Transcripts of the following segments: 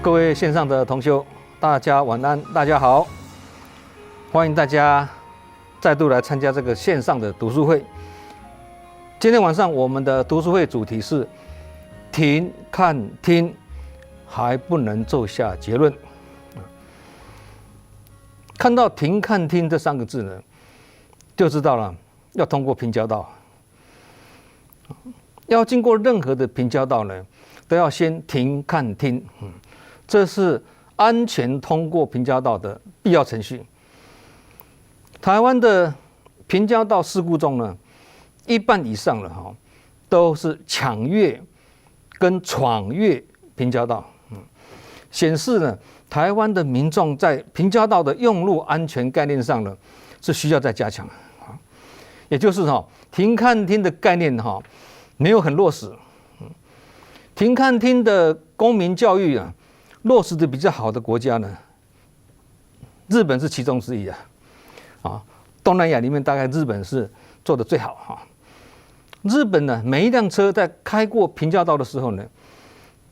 各位线上的同修，大家晚安，大家好，欢迎大家再度来参加这个线上的读书会。今天晚上我们的读书会主题是停、看、听，还不能做下结论。看到停、看、听这三个字呢，就知道了要通过平交道。要经过任何的平交道呢，都要先停、看、听。这是安全通过平交道的必要程序。台湾的平交道事故中呢，一半以上了都是抢越跟闯越平交道。显示呢，台湾的民众在平交道的用路安全概念上呢，是需要再加强。也就是停看听的概念没有很落实。停看听的公民教育啊，落实的比较好的国家呢，日本是其中之一东南亚里面大概日本是做的最好日本呢，每一辆车在开过平交道的时候呢，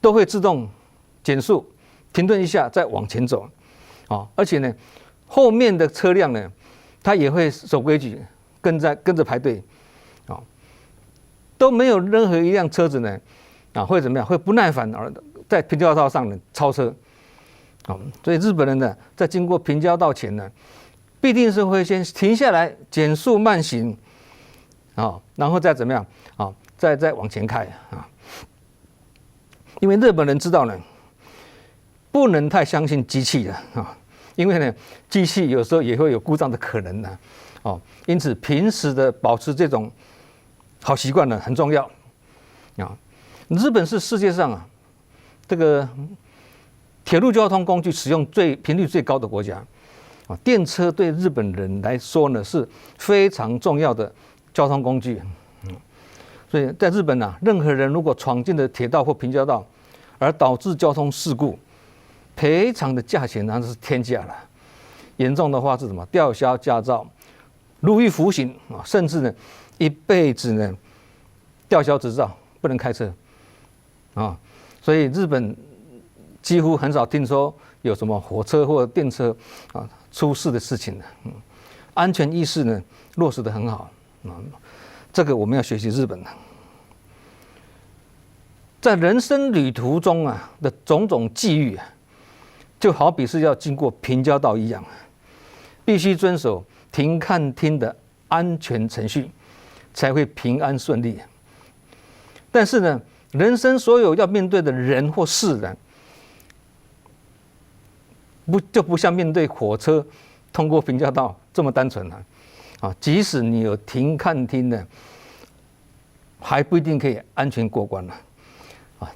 都会自动减速、停顿一下，再往前走而且呢，后面的车辆呢，它也会守规矩，跟着排队都没有任何一辆车子呢会怎么样？会不耐烦而在平交道上呢超车所以日本人呢，在经过平交道前呢，必定是会先停下来减速慢行然后再怎么样再往前开因为日本人知道呢，不能太相信机器因为呢，机器有时候也会有故障的可能因此平时的保持这种好习惯呢很重要日本是世界上这个铁路交通工具使用频率最高的国家电车对日本人来说呢是非常重要的交通工具所以在日本任何人如果闯进了铁道或平交道而导致交通事故，赔偿的价钱那是天价了，严重的话是什么？吊销驾照、入狱服刑甚至呢一辈子呢吊销执照，不能开车所以日本几乎很少听说有什么火车或电车出事的事情安全意识呢落实得很好这个我们要学习日本在人生旅途中的种种际遇就好比是要经过平交道一样，必须遵守停看听的安全程序，才会平安顺利。但是呢，人生所有要面对的人或事呢，就不像面对火车通过平交道这么单纯即使你有停看听呢，还不一定可以安全过关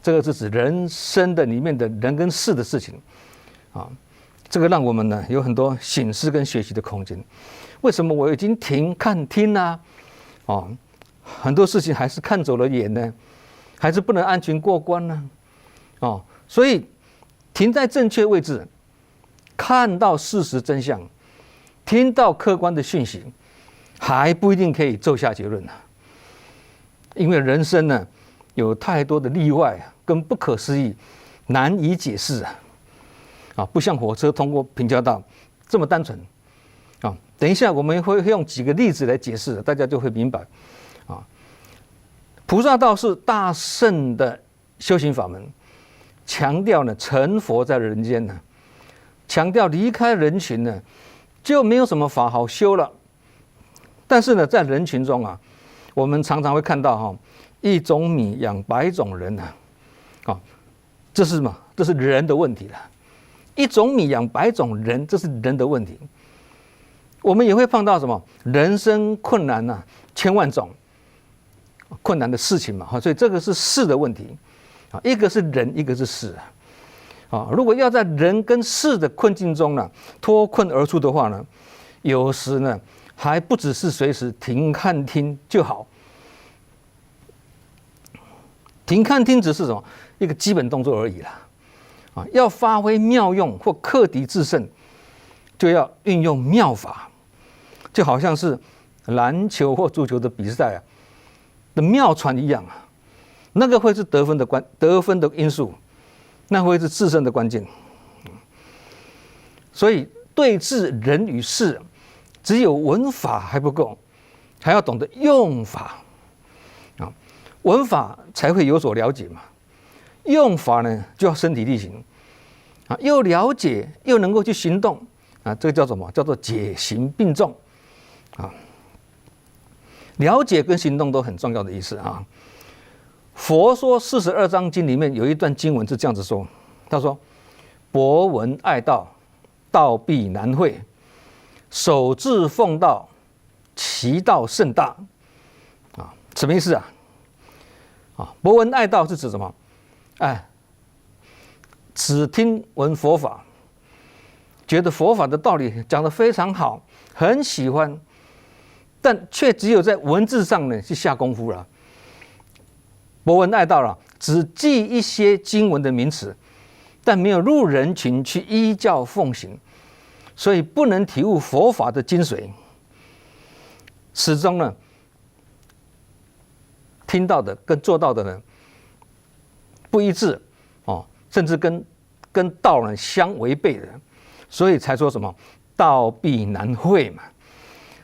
这个是指人生的里面的人跟事的事情这个让我们呢有很多省思跟学习的空间。为什么我已经停看听很多事情还是看走了眼呢？还是不能安全过关呢？所以停在正确位置，看到事实真相，听到客观的讯息，还不一定可以做下结论因为人生呢有太多的例外跟不可思议，难以解释不像火车通过平交道这么单纯等一下我们会用几个例子来解释，大家就会明白菩萨道是大圣的修行法门，强调呢成佛在人间强调离开人群呢就没有什么法好修了。但是呢，在人群中我们常常会看到一种米养百种人这是什么？这是人的问题了。一种米养百种人，这是人的问题。我们也会碰到什么？人生困难千万种困难的事情嘛，所以这个是事的问题一个是人，一个是事如果要在人跟事的困境中脱困而出的话呢，有时呢还不只是随时停看听就好。停看听只是什么？一个基本动作而已啦要发挥妙用或克敌制胜，就要运用妙法，就好像是篮球或足球的比赛的妙传一样那个会是得分的因素那会是制胜的关键。所以对治人与事，只有文法还不够，还要懂得用法啊，文法才会有所了解嘛，用法呢就要身体力行啊，又了解又能够去行动啊，这个叫什么？叫做解行并重啊。了解跟行动都很重要的意思啊。佛说42章经里面有一段经文是这样子说，他说：“博闻爱道，道必难会；守志奉道，其道甚大。”啊，什么意思啊？啊，博闻爱道是指什么？哎，只听闻佛法，觉得佛法的道理讲得非常好，很喜欢，但却只有在文字上呢去下功夫了。博闻爱道了，只记一些经文的名词，但没有入人群去依教奉行，所以不能体悟佛法的精髓。始终呢，听到的跟做到的呢不一致哦，甚至跟道呢相违背的，所以才说什么道必难会嘛。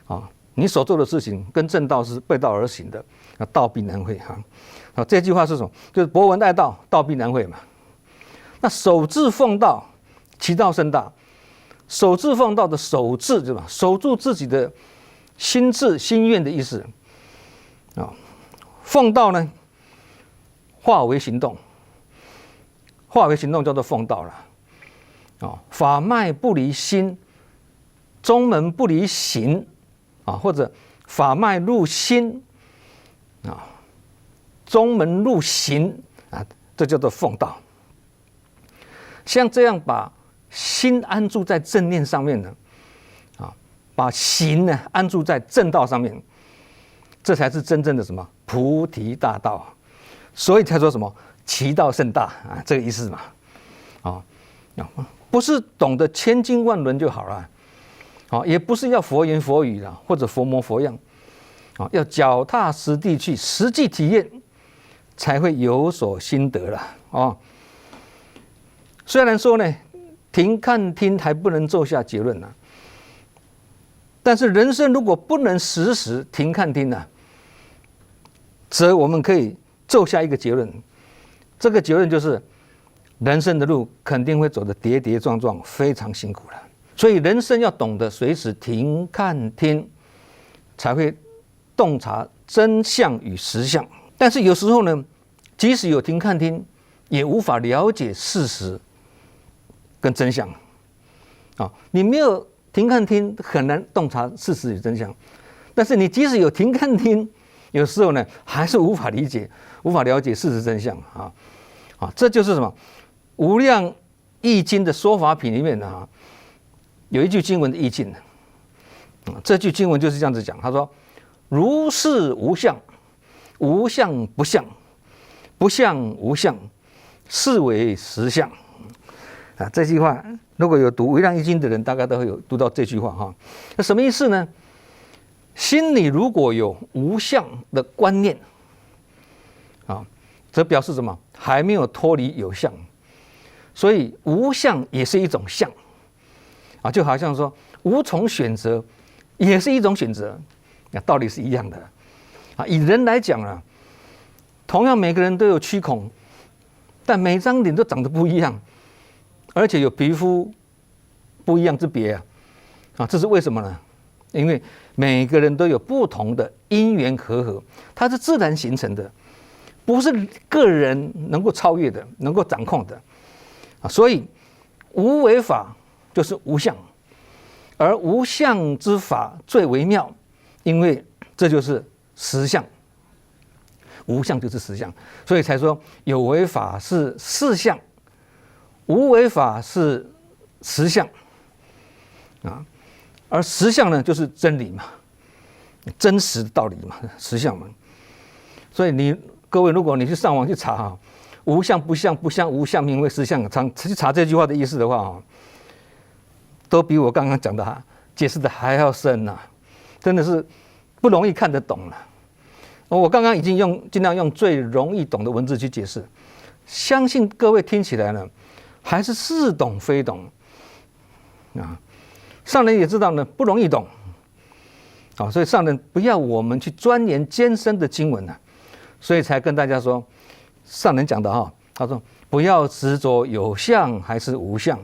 啊，你所做的事情跟正道是背道而行的，道必难会哈。啊，这句话是什么？就是博闻爱道，道必难会嘛。那守志奉道，其道甚大。守志奉道的守志，对吧？守住自己的心志、心愿的意思啊。奉道呢，化为行动，化为行动叫做奉道了。啊，法脉不离心，宗门不离行啊，或者法脉入心啊。宗门入行啊，这叫做奉道。像这样把心安住在正念上面呢，啊，把行呢安住在正道上面，这才是真正的什么菩提大道。所以才说什么其道甚大啊，这个意思嘛。啊，不是懂得千经万论就好了，啊，也不是要佛言佛语啦，或者佛模佛样，啊，要脚踏实地去实际体验。才会有所心得了哦。虽然说呢，停看听还不能做下结论呢，但是人生如果不能时时停看听呢，则我们可以做下一个结论。这个结论就是，人生的路肯定会走得跌跌撞撞，非常辛苦了。所以人生要懂得随时停看听，才会洞察真相与实相。但是有时候呢，即使有停看听，也无法了解事实跟真相啊！你没有停看听，很难洞察事实与真相。但是你即使有停看听，有时候呢，还是无法理解、无法了解事实真相啊！啊，这就是什么？无量易经的说法品里面啊，有一句经文的意境这句经文就是这样子讲，他说：“如是无相。”无相不相，不相无相，是为实相。啊，这句话如果有读《无量易经》的人，大概都会有读到这句话哈。那什么意思呢？心里如果有无相的观念，啊，则表示什么？还没有脱离有相，所以无相也是一种相。啊，就好像说无从选择，也是一种选择，道理是一样的。啊，以人来讲啊，同样每个人都有躯孔，但每张脸都长得不一样，而且有皮肤不一样之别啊！啊，这是为什么呢？因为每个人都有不同的因缘和合，它是自然形成的，不是个人能够超越的、能够掌控的啊！所以无为法就是无相，而无相之法最为妙，因为这就是实相，无相就是实相，所以才说有为法是事相，无为法是实相啊。而实相呢，就是真理嘛，真实的道理嘛，实相嘛。所以各位，如果你去上网去查哈，无相不相，不相无相，名为实相，去查这句话的意思的话都比我刚刚讲的解释的还要深呐，真的是不容易看得懂了。我刚刚已经尽量用最容易懂的文字去解释，相信各位听起来呢还是似懂非懂啊？上人也知道呢，不容易懂啊，所以上人不要我们去钻研艰深的经文啊，所以才跟大家说，上人讲的哈，他说不要执着有相还是无相，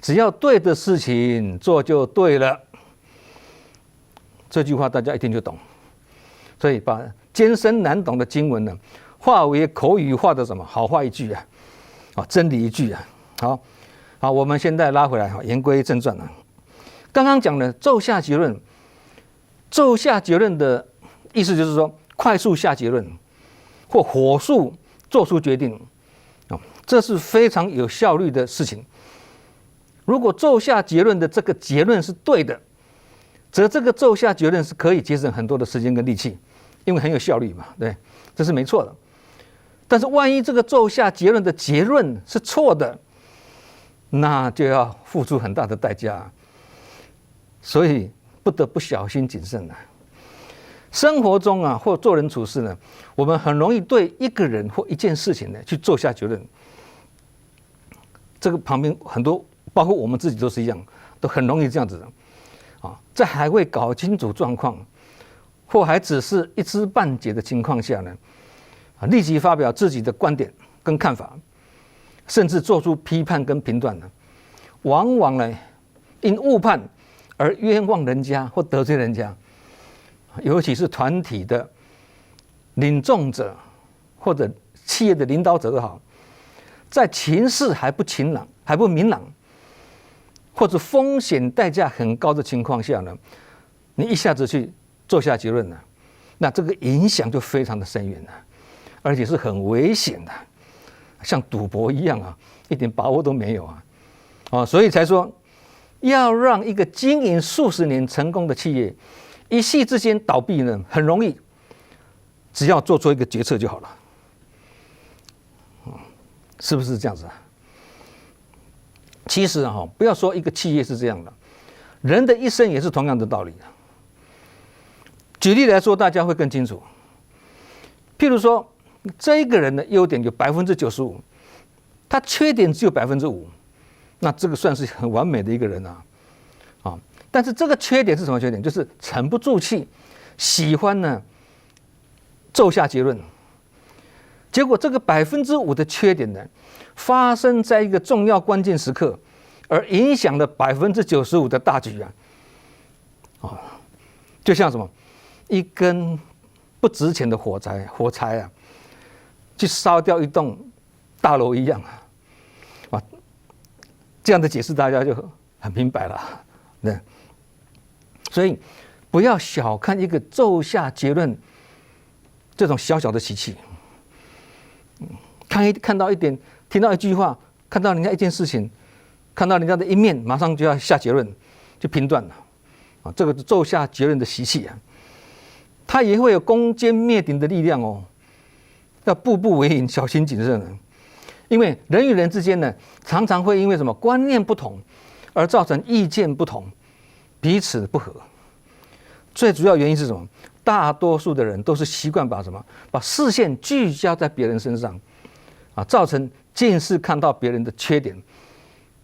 只要对的事情做就对了。这句话大家一听就懂，所以把艰深难懂的经文呢，化为口语化的什么好话一句啊，真理一句啊。好，我们现在拉回来，言归正传啊。刚刚讲的骤下结论，骤下结论的意思就是说快速下结论，或火速做出决定，这是非常有效率的事情。如果骤下结论的这个结论是对的，则这个骤下结论是可以节省很多的时间跟力气，因为很有效率嘛，对，这是没错的。但是万一这个骤下结论的结论是错的，那就要付出很大的代价，所以不得不小心谨慎了。生活中啊，或做人处事呢，我们很容易对一个人或一件事情呢去做下结论。这个旁边很多，包括我们自己都是一样，都很容易这样子的。在还未搞清楚状况，或还只是一知半解的情况下呢，立即发表自己的观点跟看法，甚至做出批判跟评断呢，往往呢因误判而冤枉人家或得罪人家，尤其是团体的领众者或者企业的领导者都好，在情势还不明朗，或者风险代价很高的情况下呢，你一下子去做下结论了，那这个影响就非常的深远了，而且是很危险的，像赌博一样啊，一点把握都没有啊，所以才说要让一个经营数十年成功的企业一夕之间倒闭呢，很容易，只要做出一个决策就好了，是不是这样子啊？其实不要说一个企业是这样的，人的一生也是同样的道理。举例来说，大家会更清楚。譬如说，这一个人的优点有95%，他缺点只有5%，那这个算是很完美的一个人啊。但是这个缺点是什么缺点？就是沉不住气，喜欢呢骤下结论。结果这个5%的缺点呢，发生在一个重要关键时刻，而影响了95%的大局啊！就像什么一根不值钱的火柴啊，去烧掉一栋大楼一样啊！这样的解释大家就很明白了，对。所以不要小看一个骤下结论这种小小的习气。看到一点，听到一句话，看到人家一件事情，看到人家的一面，马上就要下结论，就评断了这个骤下结论的习气它也会有攻坚灭顶的力量要步步为营，小心谨慎因为人与人之间呢，常常会因为什么观念不同而造成意见不同，彼此不合。最主要原因是什么？大多数的人都是习惯把视线聚焦在别人身上造成尽是看到别人的缺点，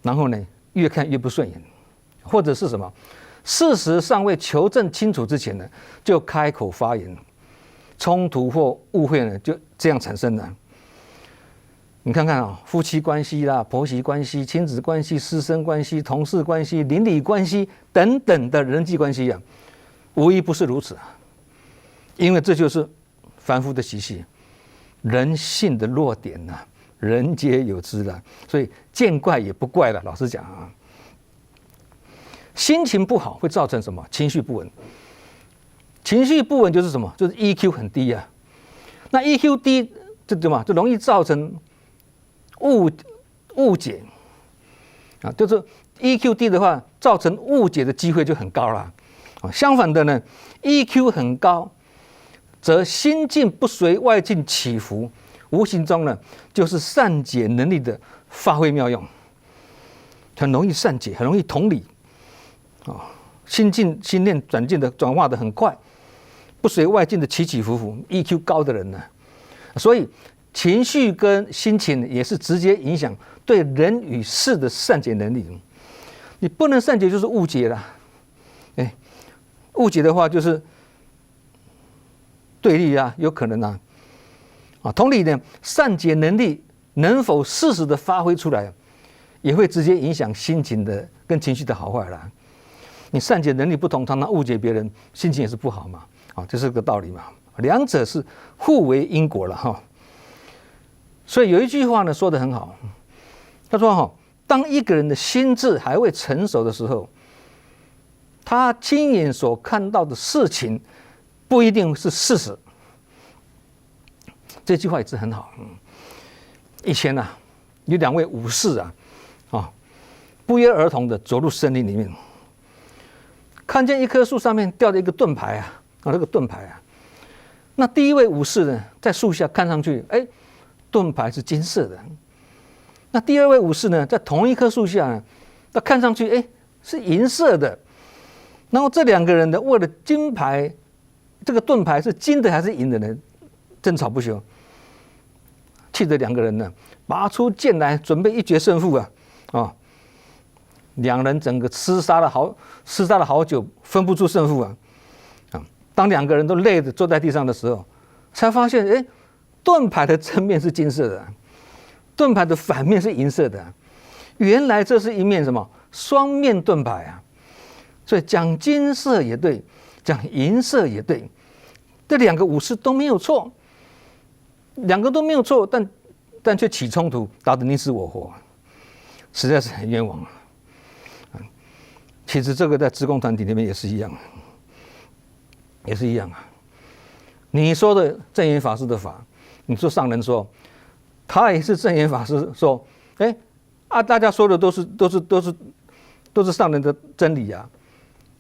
然后呢越看越不顺眼，或者是什么事实尚未求证清楚之前呢，就开口发言，冲突或误会呢就这样产生了。你看看夫妻关系啦、婆媳关系、亲子关系、师生关系、同事关系、邻里关系等等的人际关系无一不是如此因为这就是凡夫的习气，人性的弱点人皆有之所以见怪也不怪了。老实讲心情不好会造成什么？情绪不稳。情绪不稳就是什么？就是 EQ 很低那 EQ 低就容易造成误解就是 EQ 低的话，造成误解的机会就很高了相反的呢 ，EQ 很高，则心境不随外境起伏，无形中呢就是善解能力的发挥妙用，很容易善解，很容易同理心念转化的很快，不随外境的起起伏伏。EQ 高的人呢，所以情绪跟心情也是直接影响对人与事的善解能力。你不能善解就是误解了，误解的话就是对立啊，有可能啊。同理呢，善解能力能否适时的发挥出来，也会直接影响心情的跟情绪的好坏啦。你善解能力不同，常常误解别人，心情也是不好嘛。这是个道理嘛。两者是互为因果了哈。所以有一句话呢说得很好，他说当一个人的心智还未成熟的时候，他亲眼所看到的事情不一定是事实。这句话也是很好。以前有2位武士不约而同的走入森林里面，看见一棵树上面吊着一个盾牌那个盾牌那第一位武士呢，在树下看上去，盾牌是金色的。那第二位武士呢，在同一棵树下呢，他看上去是银色的。然后这2个人呢，为了金牌，这个盾牌是金的还是银的呢，争吵不休。气得2个人呢，拔出剑来，准备一决胜负2人整个厮杀了好久，分不出胜负当2个人都累着坐在地上的时候，才发现，盾牌的正面是金色的，盾牌的反面是银色的。原来这是一面什么双面盾牌所以讲金色也对，讲银色也对，这2个武士都没有错，2个都没有错，但却起冲突，打得你死我活，实在是很冤枉其实这个在志工团体里面也是一样，你说的证严法师的法，你说上人说，他也是证严法师说，大家说的都是上人的真理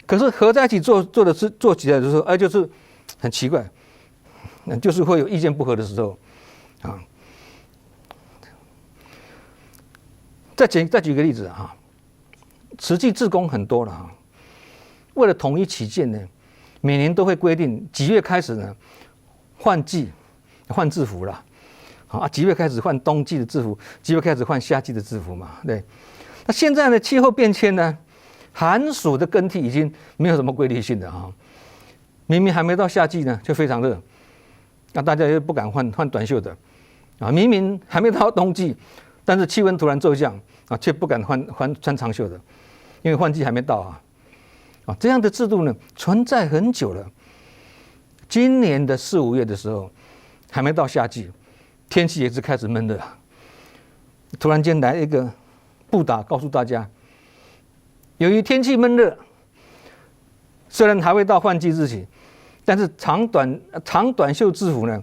可是合在一起做起来的时候，就是很奇怪，就是会有意见不合的时候再举个例子慈济志工很多了为了统一起见呢，每年都会规定几月开始呢换季换制服了几月开始换冬季的制服，几月开始换夏季的制服嘛，对。那现在呢，气候变迁呢，寒暑的更替已经没有什么规律性的明明还没到夏季呢，就非常热，那大家又不敢换短袖的明明还没到冬季，但是气温突然骤降却不敢穿长袖的，因为换季还没到这样的制度呢存在很久了。今年的4、5月的时候，还没到夏季，天气也是开始闷热突然间来一个布达告诉大家，由于天气闷热，虽然还未到换季日期，但是长短袖制服呢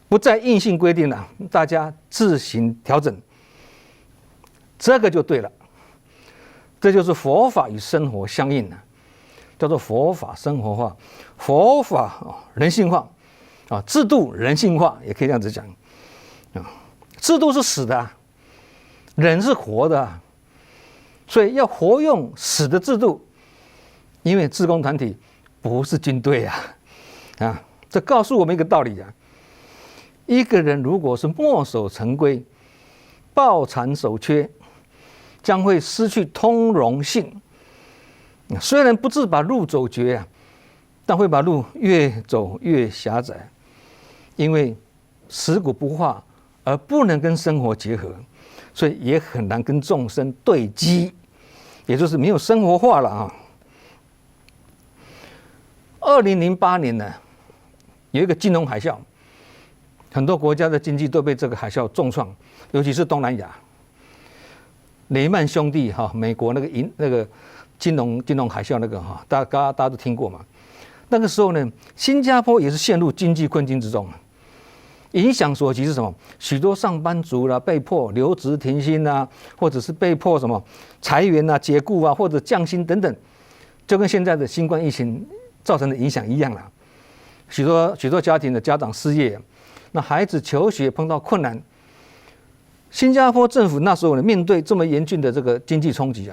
不再硬性规定了，大家自行调整。这个就对了，这就是佛法与生活相应叫做佛法生活化，佛法人性化制度人性化，也可以这样子讲制度是死的人是活的所以要活用死的制度，因为志工团体不是军队这告诉我们一个道理一个人如果是墨守成规、抱残守缺，将会失去通融性。虽然不致把路走绝但会把路越走越狭窄，因为食古不化而不能跟生活结合，所以也很难跟众生对机，也就是没有生活化了2008年呢，有一个金融海啸，很多国家的经济都被这个海啸重创，尤其是东南亚。雷曼兄弟美国那个金融海啸大家都听过嘛。那个时候呢，新加坡也是陷入经济困境之中，影响所及是什么？许多上班族被迫留职停薪或者是被迫什么裁员解雇或者降薪等等，就跟现在的新冠疫情造成的影响一样了。许多家庭的家长失业，那孩子求学碰到困难。新加坡政府那时候呢，面对这么严峻的这个经济冲击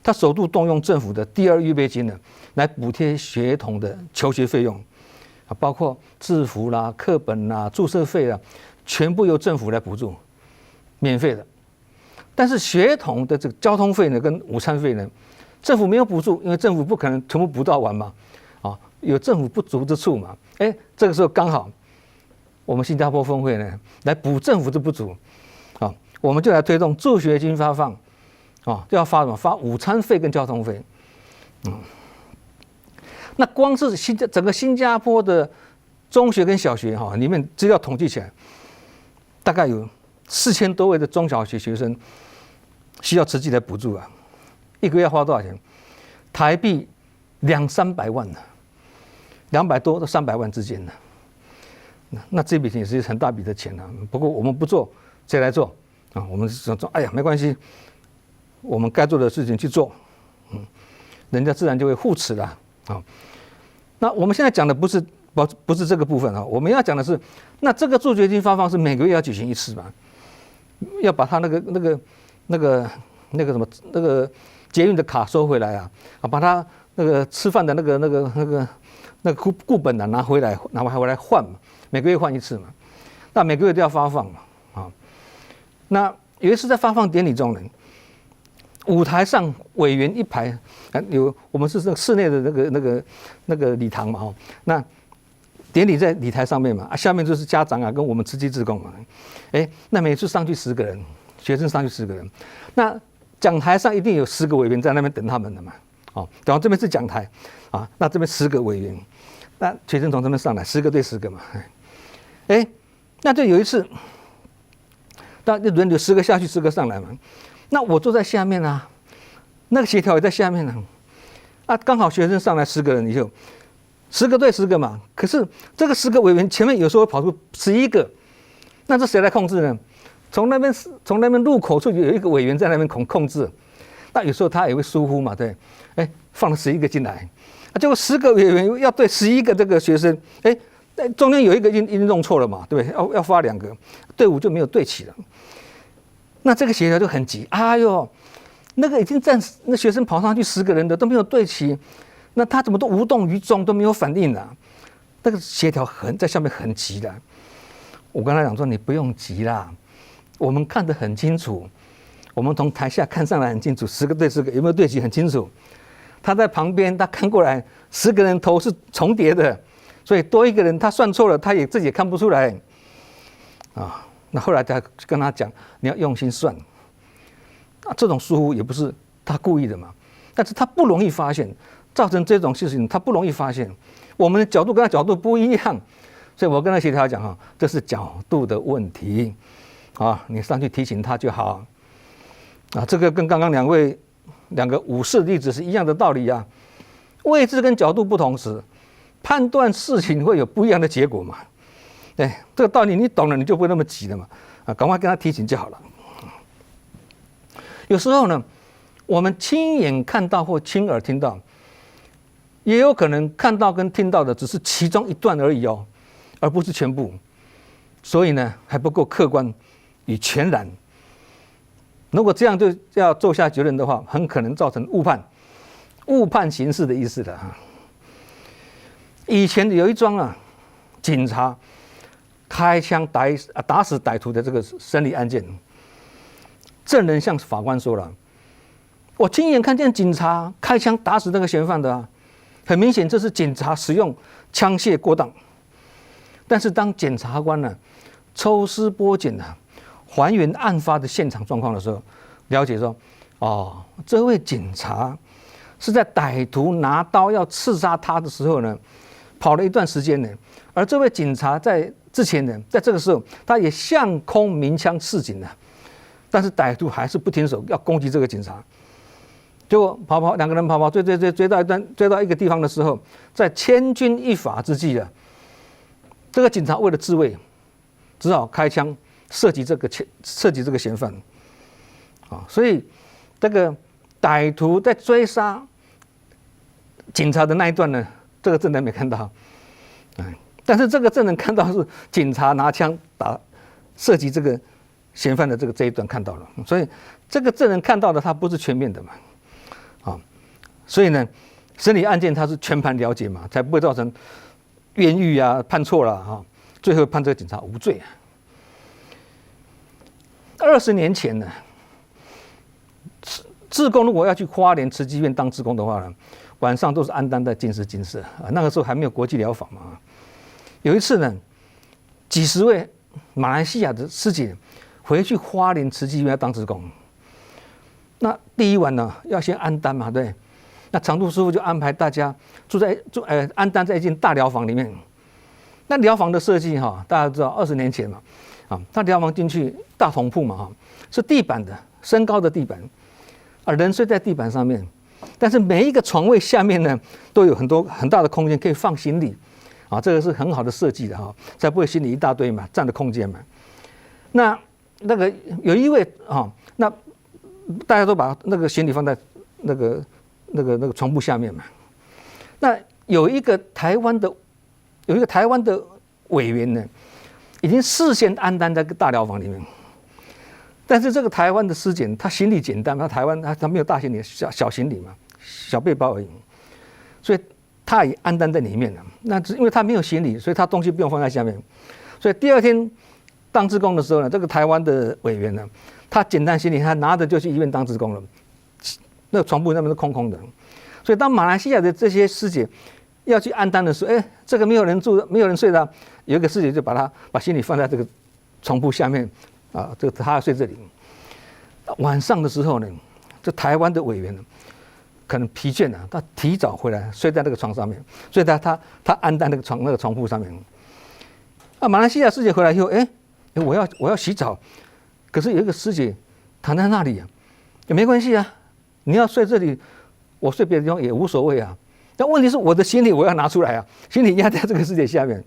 他首度动用政府的第2预备金来补贴学童的求学费用包括制服课本注册费全部由政府来补助，免费的。但是学童的这个交通费呢，跟午餐费呢，政府没有补助，因为政府不可能全部补到完嘛，有政府不足之处嘛。这个时候刚好，我们新加坡峰会呢来补政府的不足，我们就来推动助学金发放，就要发什么？发午餐费跟交通费，那光是整个新加坡的中学跟小学里面资料统计起来，大概有4000多位的中小学学生需要慈济来补助啊，一个月要花多少钱？台币200-300万呢，200多到300万之间呢。那这笔钱也是很大笔的钱啊。不过我们不做，谁来做啊？我们说，哎呀，没关系，我们该做的事情去做，人家自然就会护持了啊。那我们现在讲的不是这个部分啊，我们要讲的是，那这个助学金发放是每个月要举行一次嘛，要把他那个什么那个捷运的卡收回来啊，把他那个吃饭的那个固本拿回来换嘛，每个月换一次嘛，那每个月都要发放嘛啊。那有一次在发放典礼中呢，舞台上委员一排，我们是那个室内的那个礼堂嘛，那典礼在礼台上面嘛，下面就是家长啊跟我们慈济志工嘛，那每次上去10个人，学生上去10个人，那讲台上一定有10个委员在那边等他们的嘛，然后这边是讲台啊，那这边10个委员，那学生从这边上来10个对10个嘛，那就有一次，那就轮流10个下去，10个上来嘛。那我坐在下面啊，那个协调也在下面啊，刚好学生上来10个人以后，10个对10个嘛。可是这个10个委员前面有时候会跑出11个，那这谁来控制呢？从那边入口处有一个委员在那边控制，那有时候他也会疏忽嘛，对，放了11个进来，结果10个委员要对11个这个学生，中间有一个已经弄错了嘛，对不对？要发2个，队伍就没有对齐了。那这个协调就很急，哎呦，那个已经那学生跑上去10个人的都没有对齐，那他怎么都无动于衷，都没有反应啊？那个协调在下面很急的。我跟他讲说，你不用急啦，我们看得很清楚，我们从台下看上来很清楚，10个对10个有没有对齐很清楚。他在旁边，他看过来，10个人头是重叠的，所以多一个人他算错了，他自己也看不出来啊。那后来他跟他讲，你要用心算，这种疏忽也不是他故意的嘛，但是他不容易发现，造成这种事情他不容易发现，我们的角度跟他角度不一样，所以我跟他协调讲这是角度的问题啊，你上去提醒他就好啊，这个跟刚刚两个武士例子是一样的道理啊，位置跟角度不同时，判断事情会有不一样的结果嘛。这个道理你懂了，你就不会那么急了嘛，赶快跟他提醒就好了。有时候呢，我们亲眼看到或亲耳听到，也有可能看到跟听到的只是其中一段而已而不是全部，所以呢还不够客观与全然。如果这样就要做下结论的话，很可能造成误判形势的意思了以前有一桩警察开枪打死歹徒的这个审理案件，证人向法官说了，我亲眼看见警察开枪打死那个嫌犯的很明显这是警察使用枪械过当。但是当检察官抽丝剥茧还原案发的现场状况的时候，了解说，这位警察是在歹徒拿刀要刺杀他的时候跑了一段时间而这位警察在之前在这个时候他也向空鸣枪示警但是歹徒还是不停手要攻击这个警察，结果两个人跑追到一个地方的时候，在千钧一发之际这个警察为了自卫，只好开枪射击这个嫌犯所以这个歹徒在追杀警察的那一段这个证人没看到但是这个证人看到是警察拿枪射击这个嫌犯的这一段看到了，所以这个证人看到的他不是全面的嘛所以审理案件他是全盘了解嘛，才不会造成冤狱判错了最后判这个警察无罪20年前呢，志工如果要去花莲慈济院当志工的话呢，晚上都是安单在金色啊，那个时候还没有国际疗法嘛。有一次呢，几十位马来西亚的师姐回去花莲慈济院要当志工，那第一晚呢要先安单嘛，对。那常住师傅就安排大家安单在一间大疗房里面。那疗房的设计大家知道20年前嘛，那疗房进去大同铺嘛，是地板的，升高的地板，人睡在地板上面，但是每一个床位下面呢都有很大的空间可以放行李，这个是很好的设计的才不会行李一大堆嘛，占的空间嘛。那个有一位那大家都把那个行李放在那个床铺下面嘛。那有一个台湾的委员呢，已经事先安单在大疗房里面，但是这个台湾的师姐她行李简单，她没有大行李，小行李嘛，小背包而已，所以她也安单在里面了。那因为她没有行李，所以她东西不用放在下面，所以第二天当志工的时候呢，这个台湾的委员呢，他简单行李，他拿着就去医院当志工了。那个床铺那边是空空的，所以当马来西亚的这些师姐要去安单的时候，这个没有人住，没有人睡的，有一个师姐就把行李放在这个床铺下面，这个他要睡这里。晚上的时候呢，这台湾的委员可能疲倦了，他提早回来睡在那个床上面，所以他安单那个床铺上面。马来西亚师姐回来以后，我要洗澡，可是有一个师姐躺在那里也没关系啊。你要睡这里，我睡别的地方也无所谓啊。但问题是我的行李我要拿出来啊，行李压在这个师姐下面，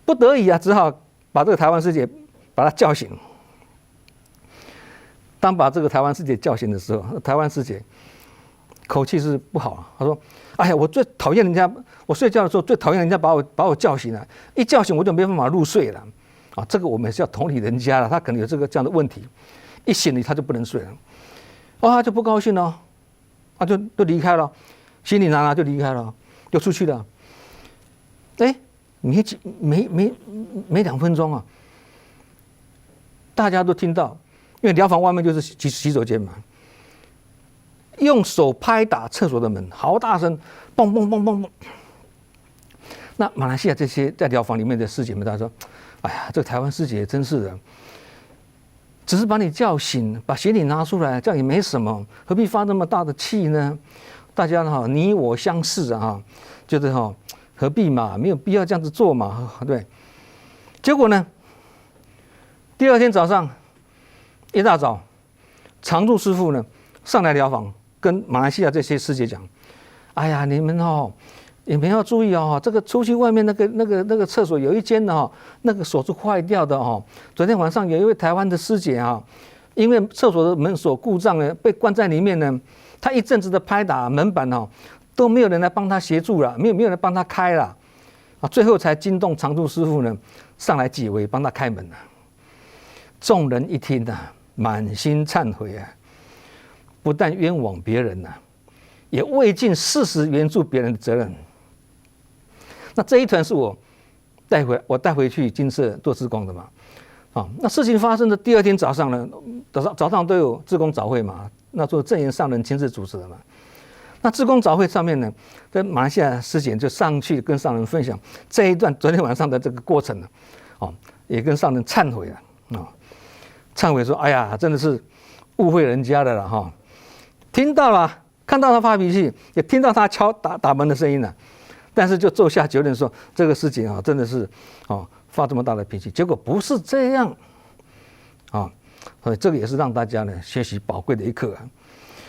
不得已只好把这个台湾师姐把她叫醒。当把这个台湾师姐叫醒的时候，台湾师姐口气是不好，她说：“哎呀，我最讨厌人家，我睡觉的时候最讨厌人家把我叫醒了，一叫醒我就没办法入睡了。这个我们是要同理人家了，他可能有这样的问题，一醒了他就不能睡了。”他就不高兴了，就离开了，行李拿就离开了，就出去了。没2分钟大家都听到，因为疗房外面就是洗手间嘛，用手拍打厕所的门，好大声，嘣嘣嘣嘣嘣。那马来西亚这些在疗房里面的师姐们，她说：“哎呀，这个台湾师姐真是的。只是把你叫醒，把行李拿出来，这样也没什么，何必发那么大的气呢？大家你我相视觉得何必嘛，没有必要这样子做嘛，对。结果呢，第二天早上一大早，常住师傅呢上来疗房，跟马来西亚这些师姐讲：“哎呀，你们要注意这个出去外面那个厕所有一间那个锁是坏掉的昨天晚上有一位台湾的师姐因为厕所的门锁故障呢，被关在里面呢，她一阵子的拍打门板都没有人来帮她协助了，没有人帮她开了最后才惊动常住师傅呢上来解围，帮她开门了。众人一听满心忏悔不但冤枉别人也未尽事实援助别人的责任。那这一团是我带回去金色做志工的嘛，那事情发生的第二天早上呢，早上都有志工早会嘛，那做正言上人亲自主持的嘛。那志工早会上面呢，在马来西亚师姐就上去跟上人分享这一段昨天晚上的这个过程也跟上人忏悔了忏悔说：“哎呀，真的是误会人家的了听到了，看到他发脾气，也听到他敲打门的声音了。”但是就奏下结论说，这个事情真的是发这么大的脾气，结果不是这样所以这个也是让大家呢学习宝贵的一课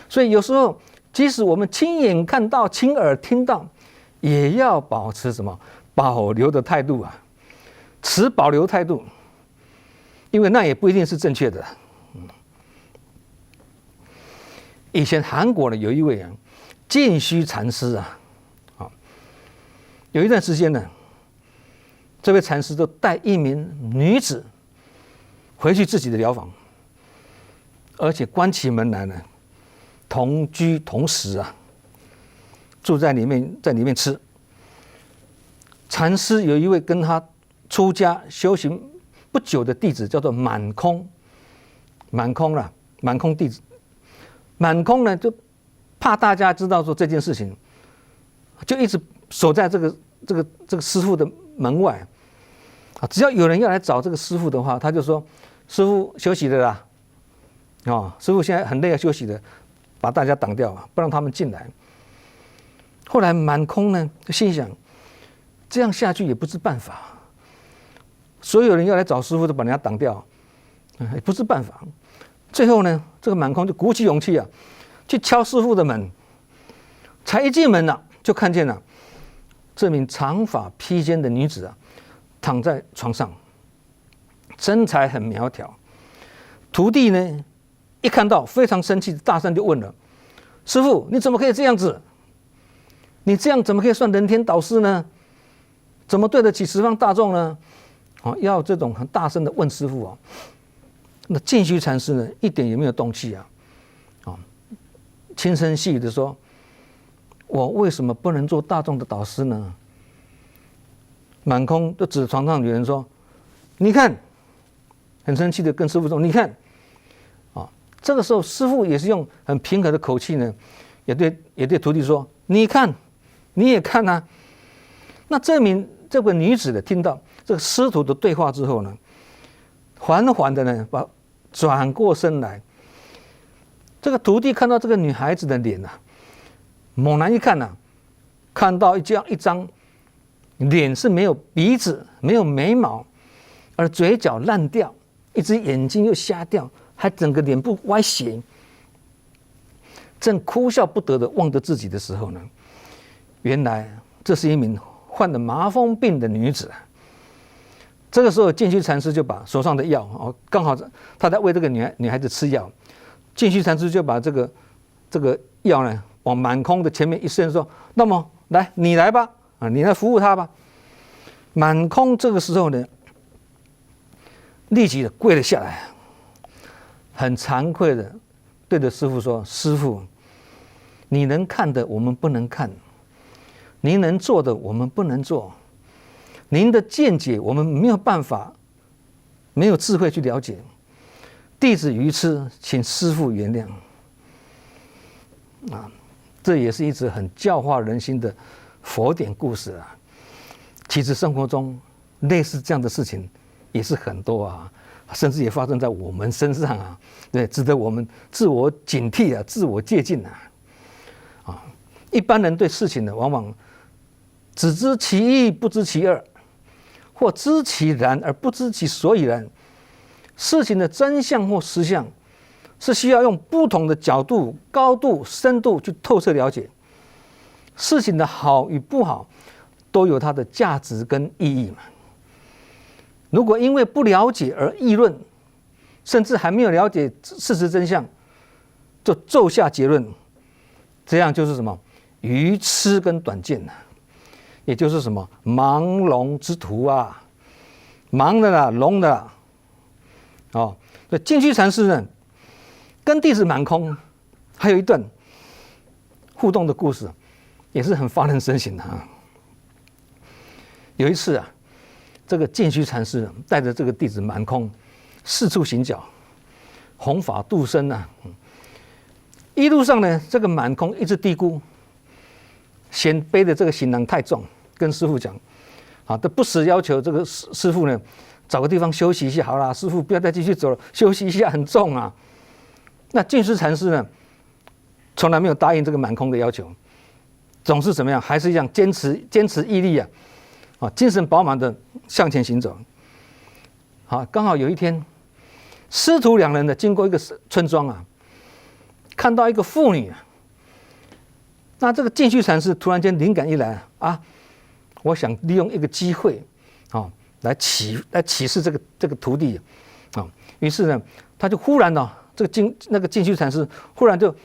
所以有时候即使我们亲眼看到、亲耳听到，也要保持什么保留的态度持保留态度，因为那也不一定是正确的。以前韩国呢有一位净虚禅师有一段时间呢，这位禅师都带一名女子回去自己的疗房，而且关起门来呢，同居同食住在里面吃。禅师有一位跟他出家修行不久的弟子，叫做满空满空了，满空弟子，满空呢就怕大家知道说这件事情，就一直守在这个师傅的门外啊。只要有人要来找这个师傅的话，他就说：“师傅休息了啦，师傅现在很累要休息的，把大家挡掉，不让他们进来。”后来满空呢就心想，这样下去也不是办法，所有人要来找师傅都把人家挡掉，也不是办法。最后呢，这个满空就鼓起勇气啊，去敲师傅的门。才一进门呢，就看见了这名长发披肩的女子啊，躺在床上，身材很苗条。徒弟呢，一看到非常生气，大声就问了：“师傅，你怎么可以这样子？你这样怎么可以算人天导师呢？怎么对得起十方大众呢？”要这种很大声的问师傅啊。那净虚禅师呢，一点也没有动气啊，轻声细语的说：“我为什么不能做大众的导师呢？”满空就指着床上女人说：“你看。”很生气的跟师傅说：“你看。”这个时候师傅也是用很平和的口气呢，也对徒弟说：“你看，你也看啊。”那这个女子呢，听到这个师徒的对话之后呢，缓缓的呢转过身来。这个徒弟看到这个女孩子的脸啊，猛然一看啊，看到一张脸是没有鼻子、没有眉毛，而嘴角烂掉，一只眼睛又瞎掉，还整个脸部歪斜，正哭笑不得的望着自己的时候呢，原来这是一名患了麻风病的女子。这个时候净虚禅师就把手上的药，刚好他在喂这个女孩子吃药，净虚禅师就把这个药呢往满空的前面一伸，说：“那么来，你来吧，你来服务他吧。”满空这个时候呢，立即的跪了下来，很惭愧的对着师父说：“师父，你能看的我们不能看，您能做的我们不能做，您的见解我们没有办法，没有智慧去了解，弟子愚痴，请师父原谅。”这也是一则很教化人心的佛典故事啊。其实生活中类似这样的事情也是很多啊，甚至也发生在我们身上啊，对，值得我们自我警惕啊，自我戒禁啊。一般人对事情呢，往往只知其一，不知其二，或知其然而不知其所以然。事情的真相或实相，是需要用不同的角度、高度、深度去透彻了解。事情的好与不好，都有它的价值跟意义嘛。如果因为不了解而议论，甚至还没有了解事实真相，就骤下结论，这样就是什么愚痴跟短见呐，也就是什么盲聋之徒啊，盲的啦，聋的啦。那净虚禅师呢，跟弟子满空还有一段互动的故事，也是很发人深省的啊。有一次啊，这个净虚禅师带着这个弟子满空四处行脚，弘法度生啊。一路上呢，这个满空一直嘀咕，嫌背的这个行囊太重，跟师父讲，都不时要求这个师父呢找个地方休息一下，好啦，师父不要再继续走了，休息一下很重啊。那净虚禅师呢，从来没有答应这个满空的要求，总是怎么样，还是一样坚持毅力啊，精神饱满的向前行走。好，刚好有一天，师徒两人呢经过一个村庄啊，看到一个妇女啊。那这个净虚禅师突然间灵感一来啊，我想利用一个机会来启示这个徒弟啊。于是呢，他就忽然那个净虚禅师忽然就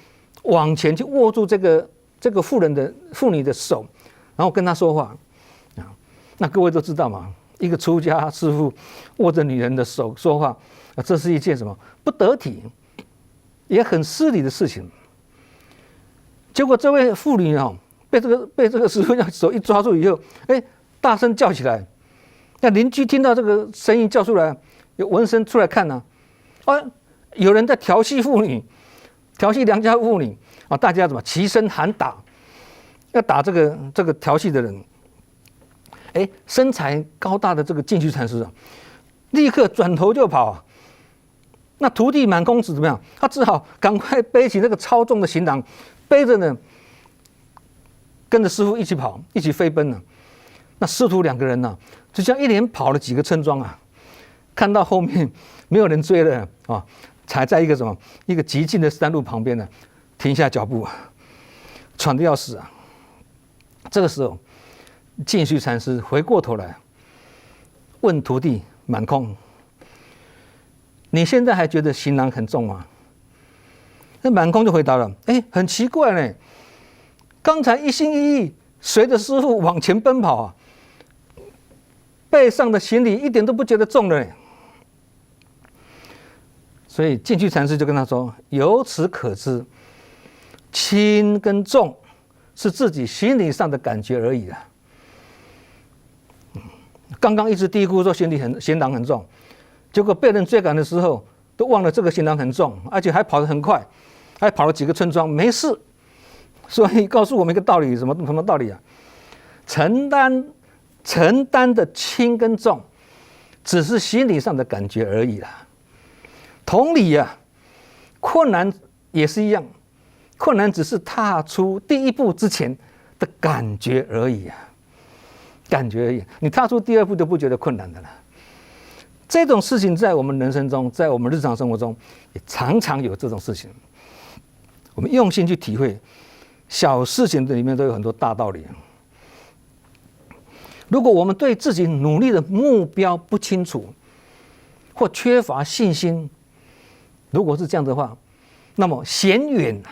往前去握住这个妇女的手，然后跟她说话啊。那各位都知道嘛，一个出家师父握着女人的手说话，这是一件什么不得体也很失礼的事情。结果这位妇女被这个师父手一抓住以后，大声叫起来。那邻居听到这个声音叫出来，有闻声出来看呢，有人在调戏妇女，调戏良家妇女啊，大家怎么齐声喊打，要打这个调戏的人。身材高大的这个净虚禅师啊，立刻转头就跑啊。那徒弟满公子怎么样？他只好赶快背起那个超重的行囊，背着呢，跟着师父一起跑，一起飞奔了。那师徒两个人呢，就这样一连跑了几个村庄啊，看到后面没有人追了啊，才在一个极静的山路旁边呢，停下脚步啊，喘得要死啊。这个时候，净虚禅师回过头来问徒弟满空：“你现在还觉得行囊很重吗？”那满空就回答了：“很奇怪呢，刚才一心一意随着师父往前奔跑啊，背上的行李一点都不觉得重了呢。”所以净虚禅师就跟他说：“由此可知，轻跟重是自己心理上的感觉而已啊。刚刚一直嘀咕说行囊很重，结果被人追赶的时候，都忘了这个行囊很重，而且还跑得很快，还跑了几个村庄，没事。所以告诉我们一个道理，什么道理啊？承担的轻跟重，只是心理上的感觉而已啦。同理啊，困难也是一样，困难只是踏出第一步之前的感觉而已啊。感觉而已，你踏出第二步都不觉得困难的了。这种事情在我们人生中，在我们日常生活中，也常常有这种事情。我们用心去体会，小事情的里面都有很多大道理。如果我们对自己努力的目标不清楚，或缺乏信心，如果是这样的话，那么嫌远、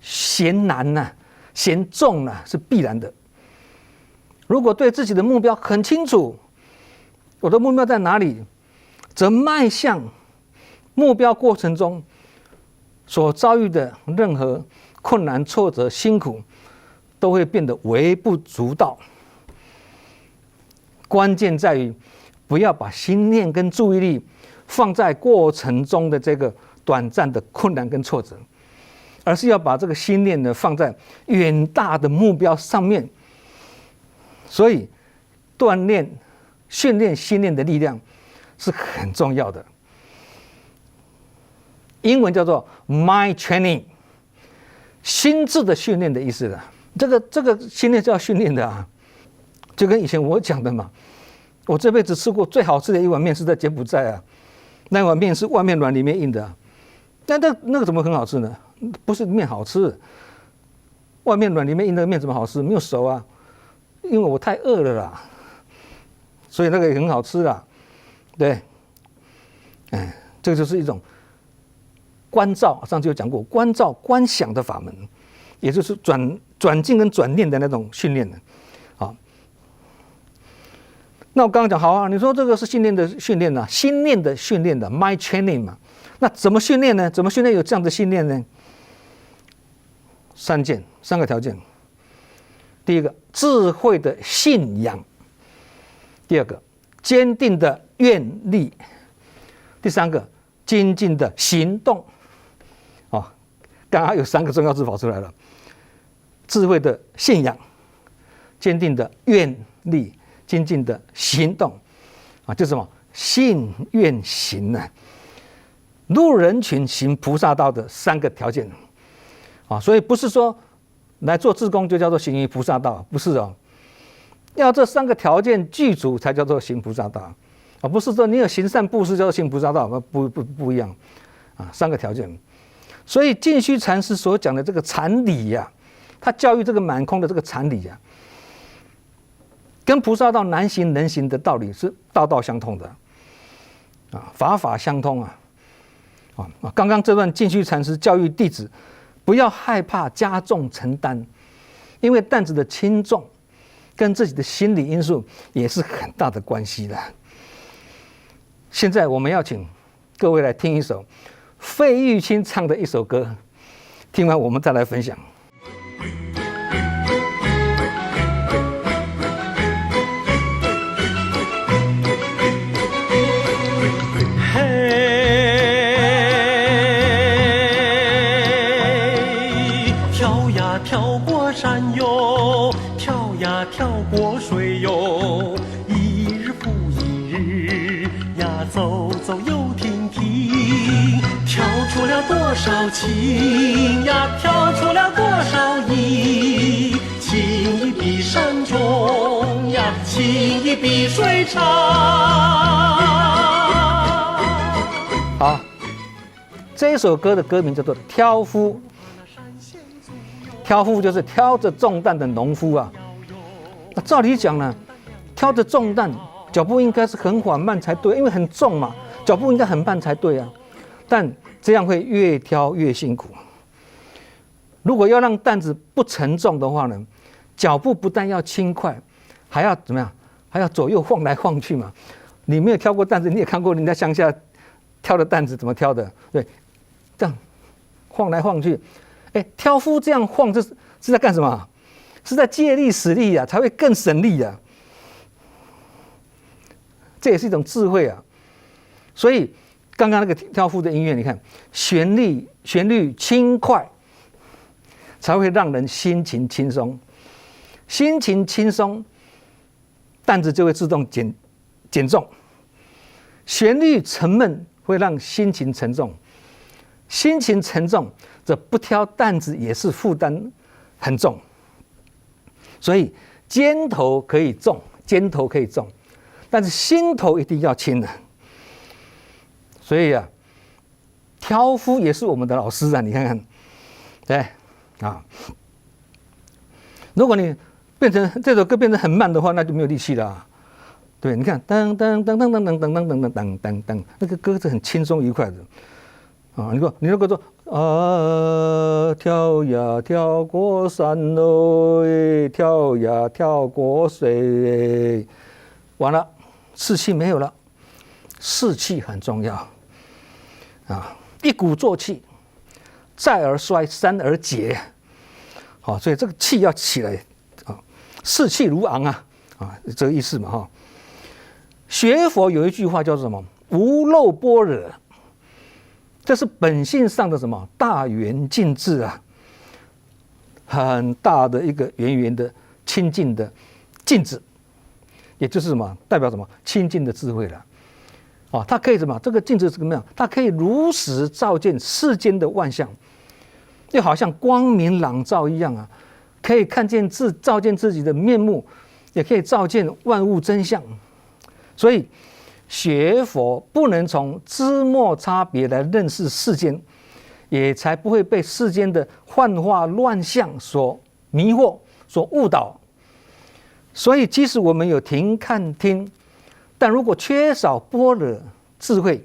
嫌难、嫌重是必然的。如果对自己的目标很清楚，我的目标在哪里，则迈向目标过程中所遭遇的任何困难、挫折、辛苦，都会变得微不足道。关键在于不要把心念跟注意力放在过程中的这个短暂的困难跟挫折，而是要把这个心念呢放在远大的目标上面。所以，锻炼、训练心念的力量是很重要的。英文叫做 mind training， 心智的训练的意思的。这个心念是要训练的啊，就跟以前我讲的嘛。我这辈子吃过最好吃的一碗面是在柬埔寨啊，那碗面是外面软里面硬的啊。那个怎么很好吃呢？不是面好吃，外面软里面硬的面怎么好吃？没有熟啊。因为我太饿了啦，所以那个也很好吃啦，对，这个就是一种观照，上次有讲过观照观想的法门，也就是转境跟转念的那种训练的，好。那我刚刚讲好啊，你说这个是心念的训练啊，心念的训练的 mind training 嘛，那怎么训练呢？怎么训练有这样的训练呢？三个条件。第一个，智慧的信仰；第二个，坚定的愿力；第三个，精进的行动。刚刚有3个重要字跑出来了：智慧的信仰、坚定的愿力、精进的行动。就是什么？信愿行呢？入人群行菩萨道的3个条件。所以不是说来做志工就叫做行于菩萨道，不是哦，要这3个条件具足才叫做行菩萨道，不是说你有行善布施叫做行菩萨道，不一样，3个条件。所以净虚禅师所讲的这个禅理呀，他教育这个满空的这个禅理呀，跟菩萨道难行能行的道理是道道相通的，法法相通啊。刚刚这段净虚禅师教育弟子，不要害怕加重承担，因为担子的轻重跟自己的心理因素也是很大的关系的。现在我们要请各位来听一首费玉清唱的一首歌，听完我们再来分享。嘿，跳呀跳过山哟，跳呀跳过水哟，一日复一日呀，走走又停停，跳出了多少情呀，跳出了多少意，情意比山重呀，情意比水长。好，这一首歌的歌名叫做《挑夫》。挑夫就是挑着重担的农夫啊。那照理讲呢，挑着重担，脚步应该是很缓慢才对，因为很重嘛，脚步应该很慢才对啊。但这样会越挑越辛苦。如果要让担子不沉重的话呢，脚步不但要轻快，还要怎么样？还要左右晃来晃去嘛。你没有挑过担子，你也看过人家乡下挑的担子怎么挑的，对，这样晃来晃去。挑夫这样晃，这是在干什么？是在借力使力啊，才会更省力啊。这也是一种智慧啊。所以刚刚那个挑夫的音乐，你看旋律轻快，才会让人心情轻松。心情轻松，担子就会自动减重。旋律沉闷，会让心情沉重。心情沉重，这不挑担子也是负担很重。所以肩头可以重，但是心头一定要轻的。所以啊，挑夫也是我们的老师啊，你看看，对啊。如果你变成这首歌变成很慢的话，那就没有力气了啊。对，你看噔噔噔噔噔噔噔噔噔噔噔噔，那个歌是很轻松愉快的。啊，你如果说跳呀跳过山喽，跳呀跳过水，完了，士气没有了。士气很重要啊，一鼓作气，再而衰，三而竭。好，所以这个气要起来啊，士气如昂啊，这个意思嘛哈。学佛有一句话叫做什么？无漏般若。这是本性上的什么大圆净智啊，很大的一个圆圆的清净的镜子，也就是什么代表什么清净的智慧了。哦，它可以什么？这个镜子是怎么样？它可以如实照见世间的万象，就好像光明朗照一样啊，可以看见照见自己的面目，也可以照见万物真相。所以学佛不能从枝末差别来认识世间，也才不会被世间的幻化乱象所迷惑、所误导。所以，即使我们有停看听，但如果缺少般若智慧，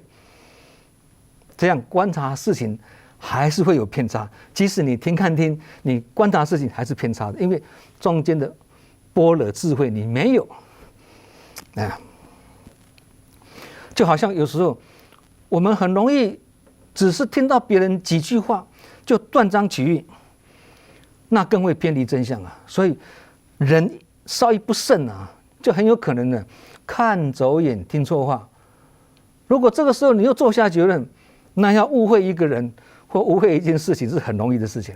这样观察事情还是会有偏差。即使你停看听，你观察事情还是偏差的，因为中间的般若智慧你没有啊。就好像有时候我们很容易只是听到别人几句话就断章取义，那更会偏离真相啊。所以人稍一不慎啊，就很有可能呢看走眼听错话。如果这个时候你又做下结论，那要误会一个人或误会一件事情是很容易的事情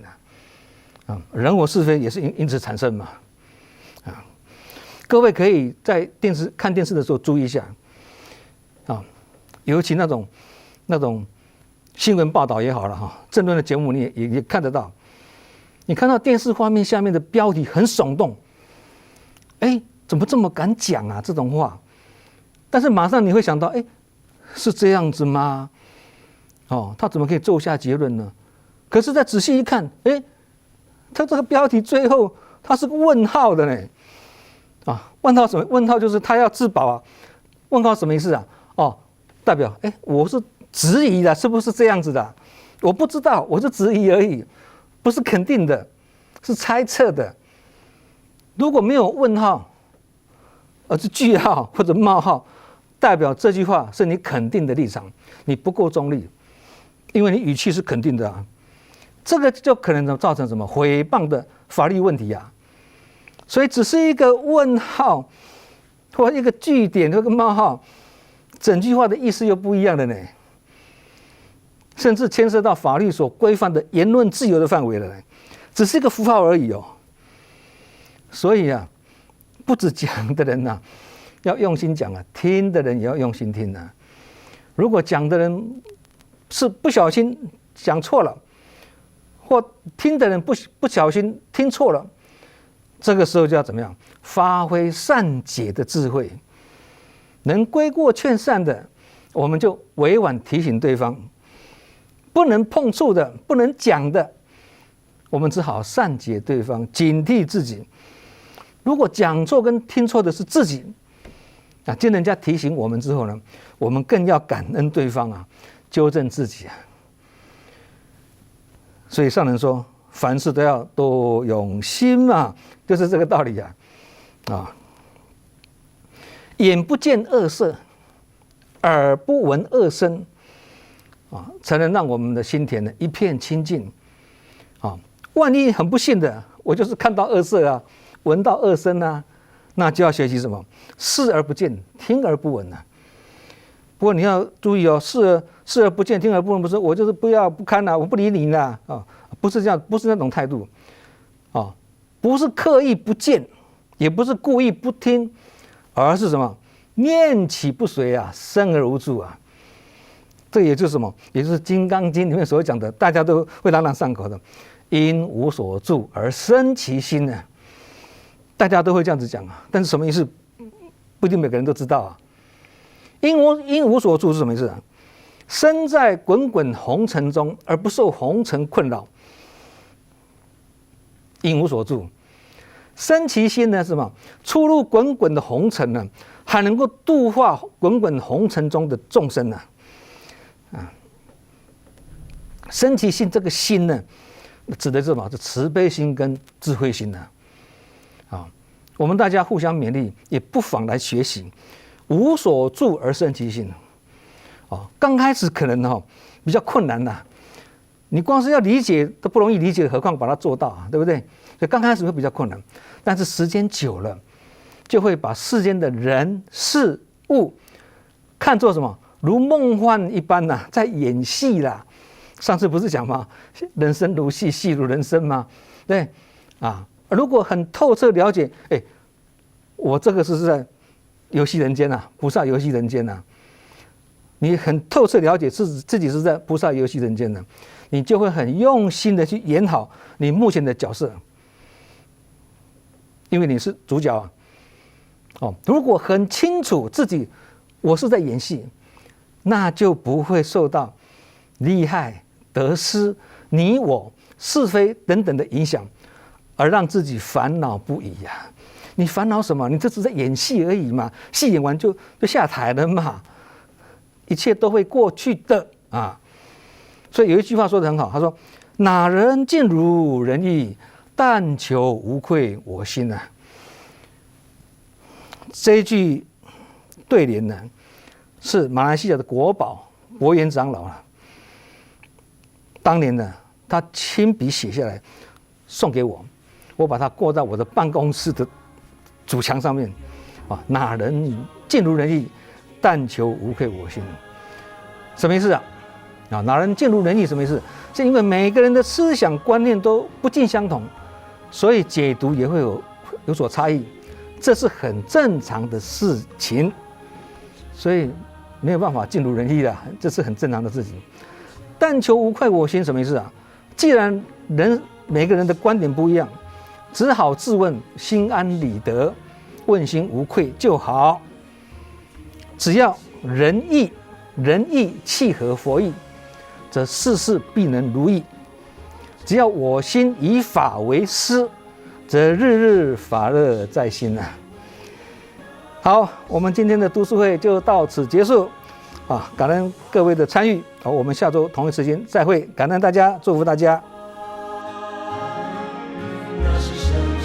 啊。人我是非也是因此产生嘛。各位可以在看电视的时候注意一下。尤其那种新闻报道也好了哈，政论的节目你也看得到，你看到电视画面下面的标题很耸动，怎么这么敢讲啊这种话？但是马上你会想到，是这样子吗？他怎么可以做下结论呢？可是再仔细一看，他这个标题最后他是个问号的呢，问号什么？问号就是他要自保啊。问号什么意思啊？代表我是质疑的，是不是这样子的？我不知道，我是质疑而已，不是肯定的，是猜测的。如果没有问号，而是句号或者冒号，代表这句话是你肯定的立场，你不够中立，因为你语气是肯定的啊。这个就可能造成什么诽谤的法律问题啊。所以只是一个问号或一个句点或一个冒号，整句话的意思又不一样了呢，甚至牵涉到法律所规范的言论自由的范围了呢。只是一个符号而已哦。所以啊，不止讲的人啊要用心讲啊，听的人也要用心听啊。如果讲的人是不小心讲错了，或听的人不小心听错了，这个时候就要怎么样？发挥善解的智慧，能归过劝善的，我们就委婉提醒对方；不能碰触的，不能讲的，我们只好善解对方，警惕自己。如果讲错跟听错的是自己，经人家提醒我们之后呢，我们更要感恩对方啊，纠正自己啊。所以上人说，凡事都要多用心嘛，就是这个道理啊。眼不见恶色，耳不闻恶声啊，才能让我们的心田呢一片清净啊。万一很不幸的，我就是看到恶色啊，闻到恶声啊，那就要学习什么？视而不见，听而不闻啊。不过你要注意哦，视而不见，听而不闻，不是我就是不看啊，我不理你啦啊，不是这样，不是那种态度啊，不是刻意不见，也不是故意不听，而是什么？念起不随啊，生而无助啊。这也就是什么？也就是《金刚经》里面所讲的，大家都会朗朗上口的“因无所住而生其心”呢。大家都会这样子讲啊，但是什么意思？不一定每个人都知道啊。因无所住是什么意思啊？身在滚滚红尘中而不受红尘困扰，因无所住。生其心呢是什么？出入滚滚的红尘呢，还能够度化滚滚红尘中的众生呢。生其心，这个心呢，指的是什么？是慈悲心跟智慧心呢。我们大家互相勉励，也不妨来学习。无所住而生其心。刚开始可能比较困难呐，你光是要理解都不容易理解，何况把它做到啊，对不对？所以刚开始会比较困难，但是时间久了，就会把世间的人事物看作什么？如梦幻一般呐，在演戏啦。上次不是讲吗？人生如戏，戏如人生吗？对啊。如果很透彻了解，我这个是在游戏人间啊，菩萨游戏人间啊。你很透彻了解自己是在菩萨游戏人间的，你就会很用心的去演好你目前的角色，因为你是主角啊。如果很清楚自己我是在演戏，那就不会受到利害得失、你我是非等等的影响，而让自己烦恼不已呀。你烦恼什么？你这只是在演戏而已嘛，戏演完就下台了嘛，一切都会过去的啊。所以有一句话说得很好，他说：“哪人尽如人意，但求无愧我心啊。”这一句对联呢，是马来西亚的国宝博元长老啊，当年呢，他亲笔写下来送给我，我把它挂在我的办公室的主墙上面啊。哪人尽如人意，但求无愧我心。什么意思啊？哪人尽如人意什么意思？是因为每个人的思想观念都不尽相同，所以解读也会有所差异，这是很正常的事情，所以没有办法尽如人意的，这是很正常的事情。但求无愧我心什么意思啊？既然每个人的观点不一样，只好自问心安理得，问心无愧就好。只要仁义契合佛意，则事事必能如意。只要我心以法为师，则日日法乐在心啊。好，我们今天的读书会就到此结束啊！感恩各位的参与，好，我们下周同一时间再会，感恩大家，祝福大家。那是什么？